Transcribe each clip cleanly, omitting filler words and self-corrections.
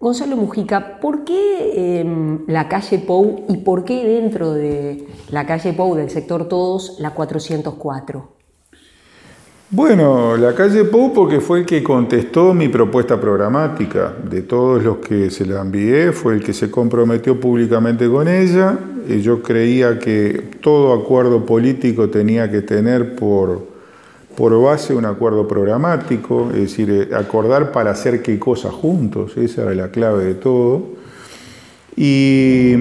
Gonzalo Mujica, ¿por qué la calle Pou y por qué dentro de la calle Pou del sector Todos la 404? Bueno, la calle Pou porque fue el que contestó mi propuesta programática. De todos los que se la envié, fue el que se comprometió públicamente con ella. Y yo creía que todo acuerdo político tenía que tener por base un acuerdo programático, es decir, acordar para hacer qué cosas juntos, esa era la clave de todo. Y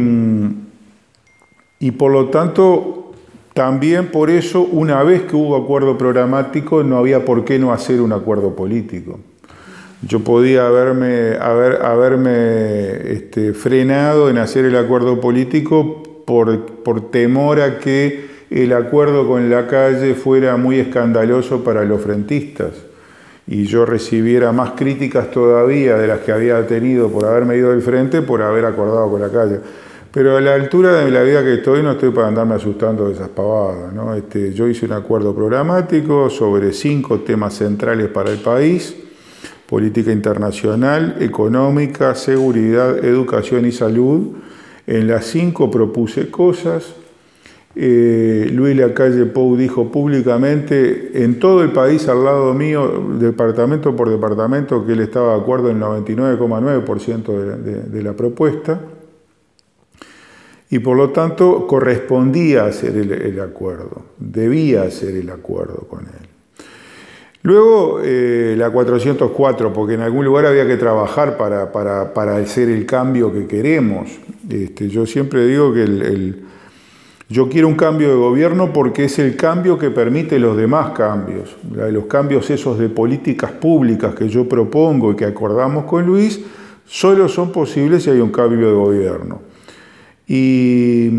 por lo tanto, también por eso, una vez que hubo acuerdo programático, no había por qué no hacer un acuerdo político. Yo podía haberme frenado en hacer el acuerdo político por temor a que el acuerdo con la calle fuera muy escandaloso para los frentistas y yo recibiera más críticas todavía de las que había tenido por haberme ido del frente por haber acordado con la calle. Pero a la altura de la vida que estoy no estoy para andarme asustando de esas pavadas, ¿no? Yo hice un acuerdo programático sobre 5 temas centrales para el país: política internacional, económica, seguridad, educación y salud. En las 5 propuse cosas. Luis Lacalle Pou dijo públicamente en todo el país al lado mío, departamento por departamento, que él estaba de acuerdo en el 99,9% de la propuesta y por lo tanto correspondía hacer el acuerdo, debía hacer el acuerdo con él. Luego la 404, porque en algún lugar había que trabajar para hacer el cambio que queremos. Yo siempre digo que yo quiero un cambio de gobierno porque es el cambio que permite los demás cambios. Los cambios esos de políticas públicas que yo propongo y que acordamos con Luis, solo son posibles si hay un cambio de gobierno. Y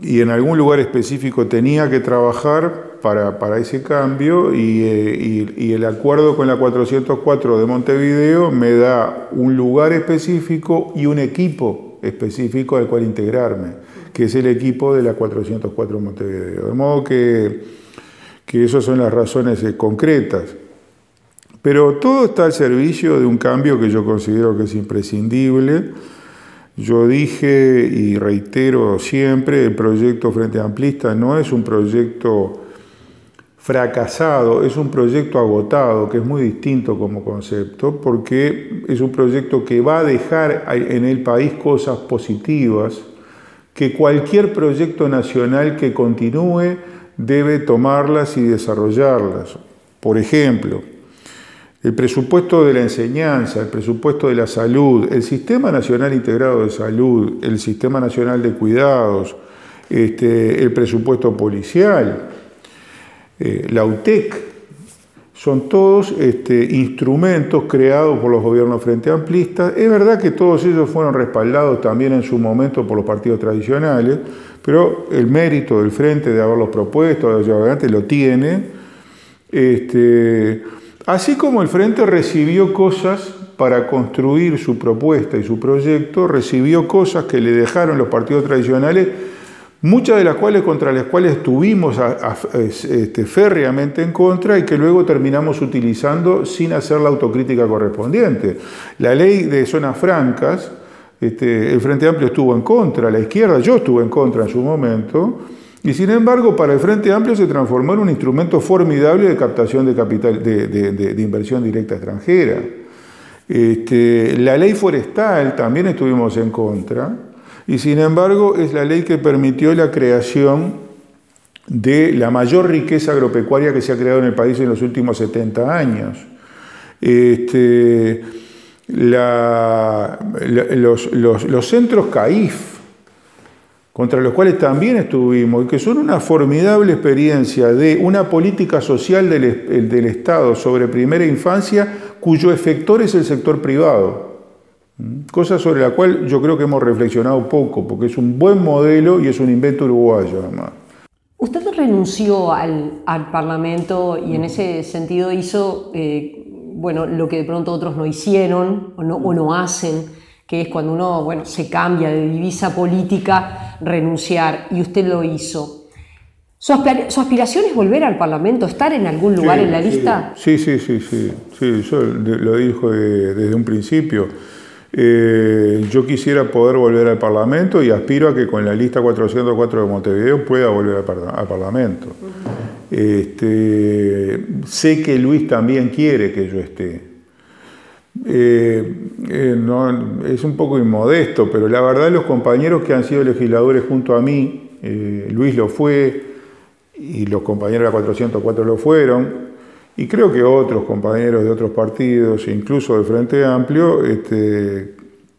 en algún lugar específico tenía que trabajar para ese cambio y el acuerdo con la 404 de Montevideo me da un lugar específico y un equipo específico al cual integrarme, que es el equipo de la 404 Montevideo. De modo que esas son las razones concretas. Pero todo está al servicio de un cambio que yo considero que es imprescindible. Yo dije y reitero siempre, el proyecto Frente Amplista no es un proyecto fracasado, es un proyecto agotado, que es muy distinto como concepto, porque es un proyecto que va a dejar en el país cosas positivas, que cualquier proyecto nacional que continúe debe tomarlas y desarrollarlas. Por ejemplo, el presupuesto de la enseñanza, el presupuesto de la salud, el Sistema Nacional Integrado de Salud, el Sistema Nacional de Cuidados, el presupuesto policial, la UTEC, son todos instrumentos creados por los gobiernos frente amplistas. Es verdad que todos ellos fueron respaldados también en su momento por los partidos tradicionales, pero el mérito del Frente de haberlos propuesto, de haberlos llevado adelante, lo tiene. Así como el Frente recibió cosas para construir su propuesta y su proyecto, recibió cosas que le dejaron los partidos tradicionales, muchas de las cuales contra las cuales estuvimos férreamente en contra y que luego terminamos utilizando sin hacer la autocrítica correspondiente. La ley de zonas francas, el Frente Amplio estuvo en contra, la izquierda, yo estuve en contra en su momento, y sin embargo para el Frente Amplio se transformó en un instrumento formidable de captación de capital, de inversión directa extranjera. La ley forestal también estuvimos en contra, y sin embargo es la ley que permitió la creación de la mayor riqueza agropecuaria que se ha creado en el país en los últimos 70 años. Los centros CAIF, contra los cuales también estuvimos, y que son una formidable experiencia de una política social del Estado sobre primera infancia, cuyo efector es el sector privado. Cosa sobre la cual yo creo que hemos reflexionado poco, porque es un buen modelo y es un invento uruguayo, además. Usted renunció al Parlamento y en ese sentido hizo lo que de pronto otros no hicieron o no hacen, que es cuando uno se cambia de divisa política, renunciar, y usted lo hizo. ¿Su aspiración es volver al Parlamento, estar en algún lugar en la lista? Sí, yo lo dijo desde un principio. Yo quisiera poder volver al Parlamento y aspiro a que con la lista 404 de Montevideo pueda volver al Parlamento. Sé que Luis también quiere que yo esté. No, es un poco inmodesto, pero la verdad los compañeros que han sido legisladores junto a mí, Luis lo fue y los compañeros de la 404 lo fueron, y creo que otros compañeros de otros partidos, incluso del Frente Amplio,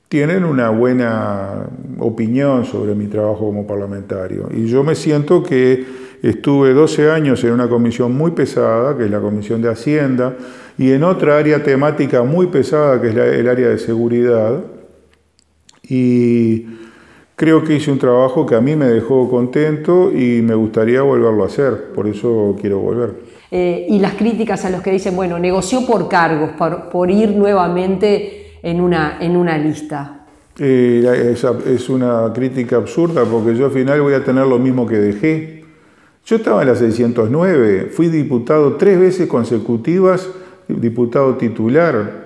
tienen una buena opinión sobre mi trabajo como parlamentario. Y yo me siento que estuve 12 años en una comisión muy pesada, que es la Comisión de Hacienda, y en otra área temática muy pesada, que es el área de seguridad. Y creo que hice un trabajo que a mí me dejó contento y me gustaría volverlo a hacer, por eso quiero volver. Y las críticas a los que dicen, bueno, negoció por cargos, por ir nuevamente en una lista. Es una crítica absurda porque yo al final voy a tener lo mismo que dejé. Yo estaba en la 609, fui diputado 3 veces consecutivas, diputado titular.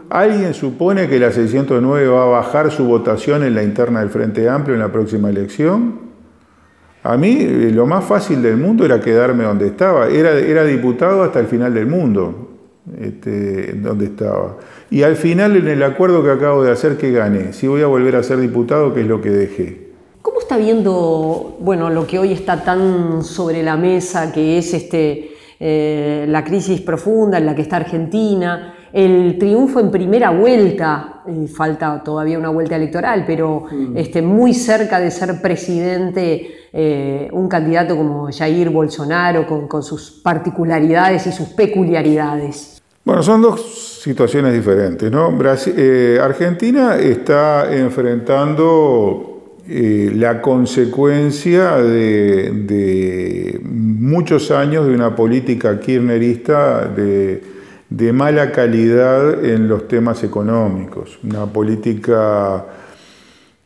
¿Alguien supone que la 609 va a bajar su votación en la interna del Frente Amplio en la próxima elección? A mí lo más fácil del mundo era quedarme donde estaba. Era diputado hasta el final del mundo, donde estaba. Y al final, en el acuerdo que acabo de hacer, ¿qué gané? Si voy a volver a ser diputado, ¿qué es lo que dejé? ¿Cómo está viendo, bueno, lo que hoy está tan sobre la mesa, que es la crisis profunda en la que está Argentina, el triunfo en primera vuelta, falta todavía una vuelta electoral, pero muy cerca de ser presidente un candidato como Jair Bolsonaro, con sus particularidades y sus peculiaridades? Bueno, son dos situaciones diferentes, ¿no? Argentina está enfrentando la consecuencia de muchos años de una política kirchnerista de mala calidad en los temas económicos, una política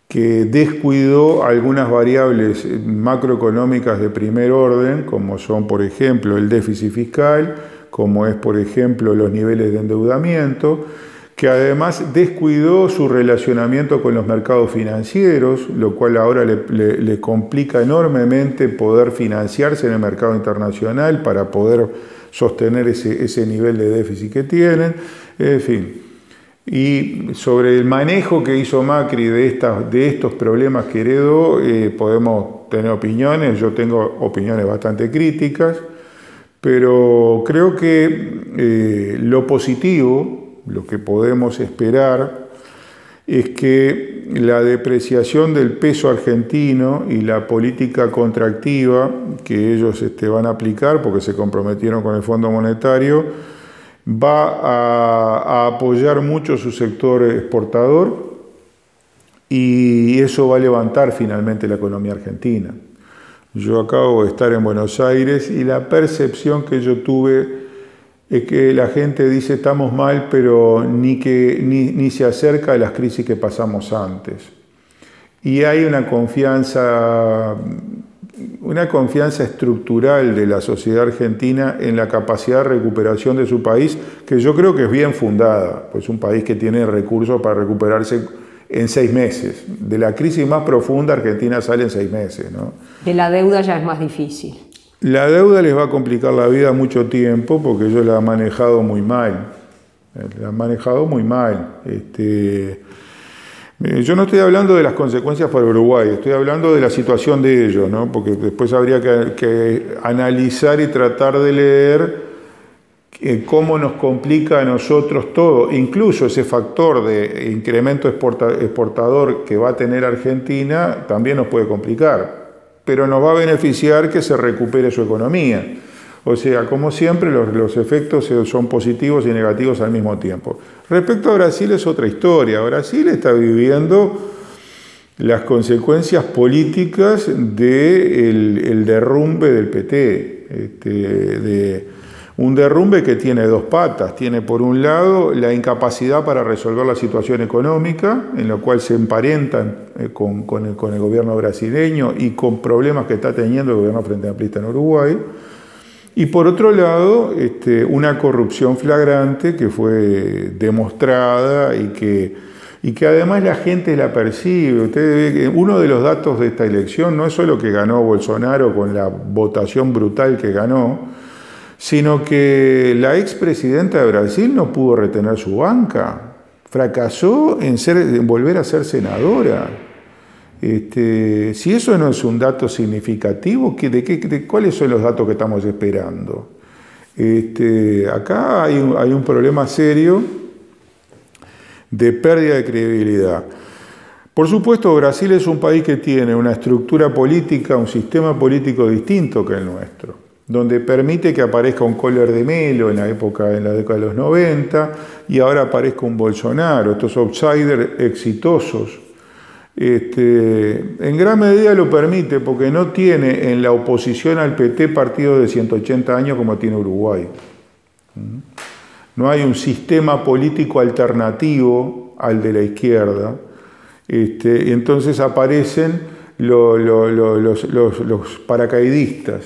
que descuidó algunas variables macroeconómicas de primer orden, como son, por ejemplo, el déficit fiscal, como es, por ejemplo, los niveles de endeudamiento, que además descuidó su relacionamiento con los mercados financieros, lo cual ahora le complica enormemente poder financiarse en el mercado internacional para poder sostener ese nivel de déficit que tienen, en fin. Y sobre el manejo que hizo Macri de estos problemas que heredó, podemos tener opiniones, yo tengo opiniones bastante críticas, pero creo que lo positivo, lo que podemos esperar, es que la depreciación del peso argentino y la política contractiva que ellos van a aplicar, porque se comprometieron con el Fondo Monetario, va a apoyar mucho su sector exportador y eso va a levantar finalmente la economía argentina. Yo acabo de estar en Buenos Aires y la percepción que yo tuve es que la gente dice estamos mal, pero ni se acerca a las crisis que pasamos antes. Y hay una confianza estructural de la sociedad argentina en la capacidad de recuperación de su país, que yo creo que es bien fundada, pues un país que tiene recursos para recuperarse en 6 meses. De la crisis más profunda, Argentina sale en 6 meses, ¿no? De la deuda ya es más difícil. La deuda les va a complicar la vida mucho tiempo porque ellos la han manejado muy mal. Yo no estoy hablando de las consecuencias para Uruguay, estoy hablando de la situación de ellos, ¿no? Porque después habría que analizar y tratar de leer cómo nos complica a nosotros todo, incluso ese factor de incremento exportador que va a tener Argentina también nos puede complicar, pero nos va a beneficiar que se recupere su economía. O sea, como siempre, los efectos son positivos y negativos al mismo tiempo. Respecto a Brasil es otra historia. Brasil está viviendo las consecuencias políticas del derrumbe del PT, Un derrumbe que tiene dos patas. Tiene por un lado la incapacidad para resolver la situación económica, en la cual se emparentan con el gobierno brasileño y con problemas que está teniendo el gobierno Frente Amplista en Uruguay. Y por otro lado, una corrupción flagrante que fue demostrada y que además la gente la percibe. Ustedes ven que uno de los datos de esta elección no es solo que ganó Bolsonaro con la votación brutal que ganó, sino que la expresidenta de Brasil no pudo retener su banca, fracasó en volver a ser senadora. Si eso no es un dato significativo, ¿cuáles son los datos que estamos esperando? Acá hay un problema serio de pérdida de credibilidad. Por supuesto, Brasil es un país que tiene una estructura política, un sistema político distinto que el nuestro, donde permite que aparezca un Collor de Mello en la década de los 90 y ahora aparezca un Bolsonaro, estos outsiders exitosos. En gran medida lo permite porque no tiene en la oposición al PT partido de 180 años como tiene Uruguay. No hay un sistema político alternativo al de la izquierda. Y entonces aparecen los paracaidistas.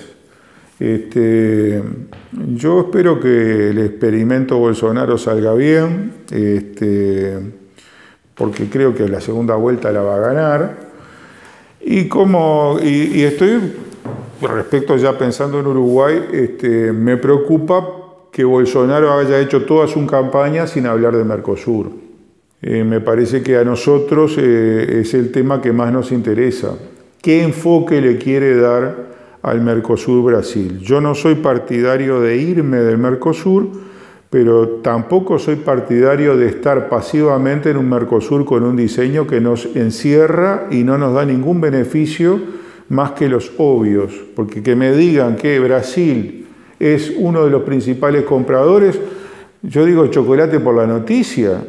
Yo espero que el experimento Bolsonaro salga bien, porque creo que la segunda vuelta la va a ganar. Y estoy, respecto ya pensando en Uruguay, me preocupa que Bolsonaro haya hecho toda su campaña sin hablar de Mercosur. Me parece que a nosotros es el tema que más nos interesa. ¿Qué enfoque le quiere dar al Mercosur Brasil? Yo no soy partidario de irme del Mercosur, pero tampoco soy partidario de estar pasivamente en un Mercosur con un diseño que nos encierra y no nos da ningún beneficio más que los obvios. Porque que me digan que Brasil es uno de los principales compradores, yo digo chocolate por la noticia.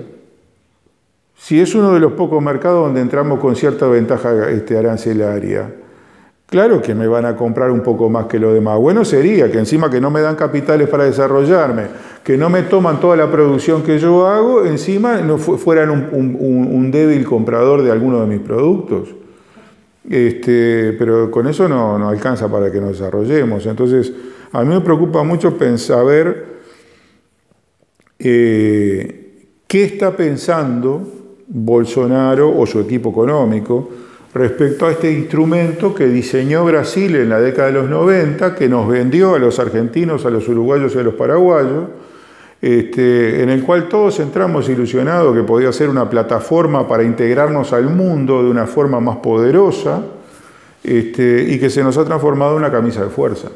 Si es uno de los pocos mercados donde entramos con cierta ventaja arancelaria, claro que me van a comprar un poco más que lo demás. Bueno sería que encima que no me dan capitales para desarrollarme, que no me toman toda la producción que yo hago, encima no fueran un débil comprador de alguno de mis productos. Pero con eso no alcanza para que nos desarrollemos. Entonces, a mí me preocupa mucho saber qué está pensando Bolsonaro o su equipo económico respecto a este instrumento que diseñó Brasil en la década de los 90, que nos vendió a los argentinos, a los uruguayos y a los paraguayos, en el cual todos entramos ilusionados que podía ser una plataforma para integrarnos al mundo de una forma más poderosa, y que se nos ha transformado en una camisa de fuerza.